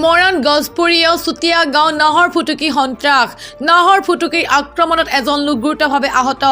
মৰাণ গছপুৰীয় চুতীয়া গাঁও নাহৰ ফুটুকী সন্ত্ৰাস নাহৰ ফুটুকীৰ আক্ৰমণত এজন লোক গুৰুতৰভাৱে আহত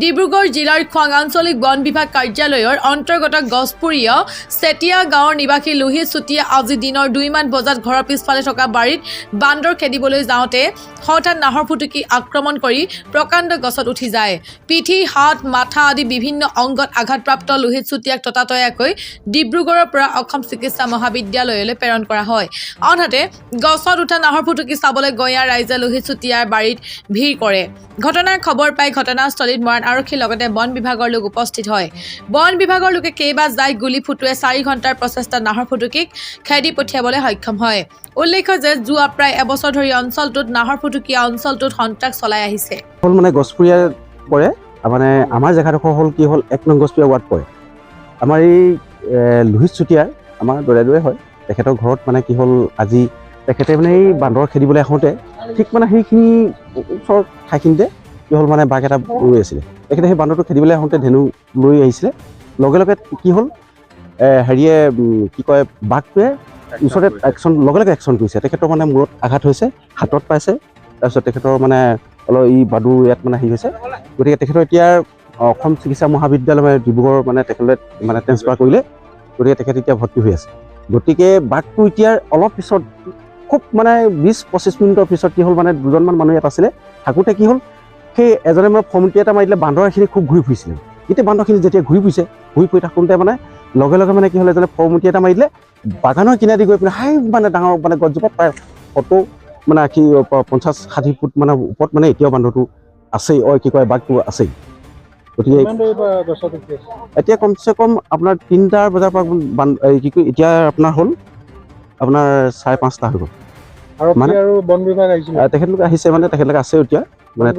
ডিব্ৰুগড় জিলাৰ খোৱাং আঞ্চলিক বন বিভাগ কাৰ্যালয়ৰ অন্তৰ্গত গছপুৰীয় চেতিয়া গাঁৱৰ নিবাসী লোহিত চুতীয়া আজি দিনৰ 2 মান বজাত ঘৰৰ পিছফালে থকা বাৰীত বান্দৰ খেদিবলৈ যাওঁতে হঠাৎ নাহৰ ফুটুকী আক্ৰমণ কৰি প্ৰকাণ্ড গছত উঠি যায় পিঠি হাত মাথা আদি বিভিন্ন অংগত আঘাতপ্ৰাপ্ত লোহিত চুতীয়াক ততাতৈয়াকৈ ডিব্ৰুগড়ৰ পৰা অসম চিকিৎসা মহাবিদ্যালয়লৈ প্ৰেৰণ কৰা হয় আনহাতে গছত উঠা নাহৰ ফুটুকী চাবলৈ গঞা ৰাইজে লোহিত চুতীয়াৰ বাৰীত ভিৰ কৰে ঘটনাৰ খবৰ পাই ঘটনাস্থলীত মৰাণ আৰক্ষীৰ লগতে বন বিভাগৰ লোক উপস্থিত হয় বন বিভাগৰ লোকে কেইবা যায় গুলি ফুটুৱে 4 ঘণ্টাৰ প্ৰচেষ্টাত নাহৰ ফুটুকীক খেদি পঠিয়াবলৈ সক্ষম হয় উল্লেখ্য যে যোৱা প্ৰায় এবছৰ ধৰি অঞ্চলটোত নাহৰ ফুটুকীয়া অঞ্চলটোত সন্ত্ৰাস চলাই আহিছে হল মানে গছপুৰীয়া পৰে মানে আমাৰ জেগাডোখৰ হল কি হল 1 নং গছপুৰীয়া ৱাৰ্ড পৰে আমাৰ এই লোহিত চুতীয়াৰ আমাৰ দৰে হয় তেখেতৰ ঘৰত মানে কি হল আজি তেখেতে মানে এই বান্দৰ খেদিবলৈ আহোঁতে ঠিক মানে সেইখিনি ওচৰ ঠাইখিনিতে কি হল মানে বাঘ এটা ৰৈ আছিলে তেখেতে সেই বান্দৰটো খেদিবলৈ আহোঁতে ধেনু লৈ আহিছিলে লগে লগে কি হল হেৰিয়ে কি কয় বাঘটোৱে ওচৰতে লগে লগে একশ্যন কৰিছে তেখেতৰ মানে মূৰত আঘাত হৈছে হাতত পাইছে তাৰপিছত তেখেতৰ মানে অলপ ই বাদু ইয়াত মানে হেৰি হৈছে গতিকে তেখেতৰ এতিয়া অসম চিকিৎসা মহাবিদ্যালয় মানে ডিব্ৰুগড় মানে তেখেতলৈ মানে ট্ৰেন্সফাৰ কৰিলে গতিকে তেখেত এতিয়া ভৰ্তি হৈ আছে গতিকে বাঘটো এতিয়া অলপ পিছত খুব মানে 20-25 মিনিটৰ পিছত কি হ'ল মানে দুজনমান মানুহ ইয়াত আছিলে থাকোঁতে কি হ'ল সেই এজনে মানে ফৰ্মুটি এটা মাৰি দিলে বান্দৰখিনি খুব ঘূৰি ফুৰিছিলে এতিয়া বান্দৰখিনি যেতিয়া ঘূৰি ফুৰি থাকোঁতে মানে লগে লগে মানে কি হ'ল এজনে ফৰ্মুটি এটা মাৰি দিলে বাগানৰ কিনাৰেদি গৈ পেলাই হাই মানে ডাঙৰ মানে গছজোপাত প্ৰায় 70 মানে 50-60 ফুট মানে ওপৰত মানে এতিয়াও বান্দৰটো আছেই কি কয় বাঘটো আছেই গতিকে এতিয়া কমচে কম আপোনাৰ 3টা বজাৰ পৰা কি কয় এতিয়া আপোনাৰ হ'ল আপোনাৰ 5:30টা হৈ গ'ল মানে আৰু বন বিভাগ আহিছিল তেখেতলোকে আহিছে মানে তেখেতলোকে আছে এতিয়া মানে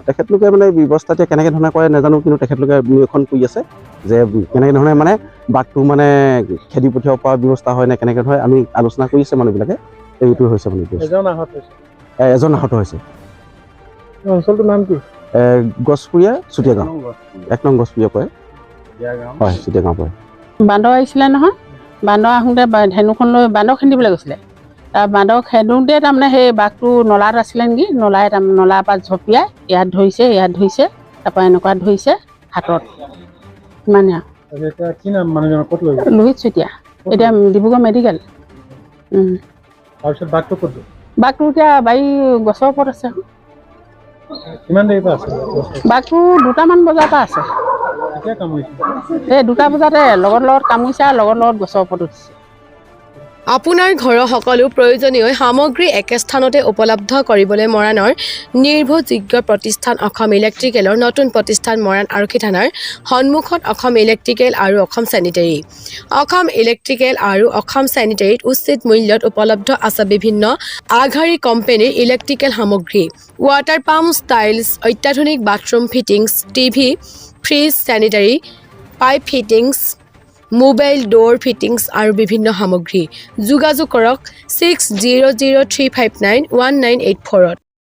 তেখেতলোকে মানে ব্যৱস্থা এতিয়া কেনেকৈ ধৰণে কৰে নাজানো কিন্তু তেখেতলোকে এখন কৰি আছে যে কেনেকৈ ধৰণে মানে বাঘটো মানে খেদি পঠিয়াব পৰা ব্যৱস্থা হয় নে কেনেকৈ ধৰণে আমি আলোচনা কৰি আছে মানুহবিলাকে এইটো হৈছে মানে এজন আহত হৈছে অঞ্চলটোৰ নাম কি গছপুৰীয়া চুতীয়া গাঁও 1 নং গছপুৰীয়া পৰে হয় চুতীয়া গাঁও পৰে বান্দৰ আহিছিলে নহয় বান্দৰ আহোঁতে ধেনুখন লৈ বান্দৰ খেদিবলৈ গৈছিলে তাৰ বান্দৰ খেদোঁতে তাৰমানে সেই বাঘটো নলাত আছিলে নেকি নলাৰ পৰা ঝপিয়াই ইয়াত ধৰিছে তাৰপৰা এনেকুৱা ধৰিছে হাতত ইমানে লোহিত চুতীয়া এতিয়া ডিব্ৰুগড় মেডিকেল বাঘটো এতিয়া বাৰী গছৰ ওপৰত আছে বাঘটো 2টামান বজাৰ পৰা আছে এই 2টা বজাতে লগত কামুৰিছে আৰু লগত গছৰ ওপৰত উঠিছে আপোনাৰ ঘৰৰ সকলো প্ৰয়োজনীয় সামগ্ৰী একে স্থানতে উপলব্ধ কৰিবলৈ মৰাণৰ নিৰ্ভৰযোগ্য প্ৰতিষ্ঠান অসম ইলেক্ট্ৰিকেলৰ নতুন প্ৰতিষ্ঠান মৰাণ আৰক্ষী থানাৰ সন্মুখত অসম ইলেক্ট্ৰিকেল আৰু অসম চেনিটেৰী অসম ইলেক্ট্ৰিকেল আৰু অসম চেনিটেৰীত উচিত মূল্যত উপলব্ধ আছে বিভিন্ন আগশাৰী কোম্পানীৰ ইলেক্ট্ৰিকেল সামগ্ৰী ৱাটাৰ পাম্প ষ্টাইলছ অত্যাধুনিক bathroom fittings TV fridge sanitary pipe fittings mobile ডোৰ fittings আৰু বিভিন্ন সামগ্ৰী যোগাযোগ কৰক 6003591984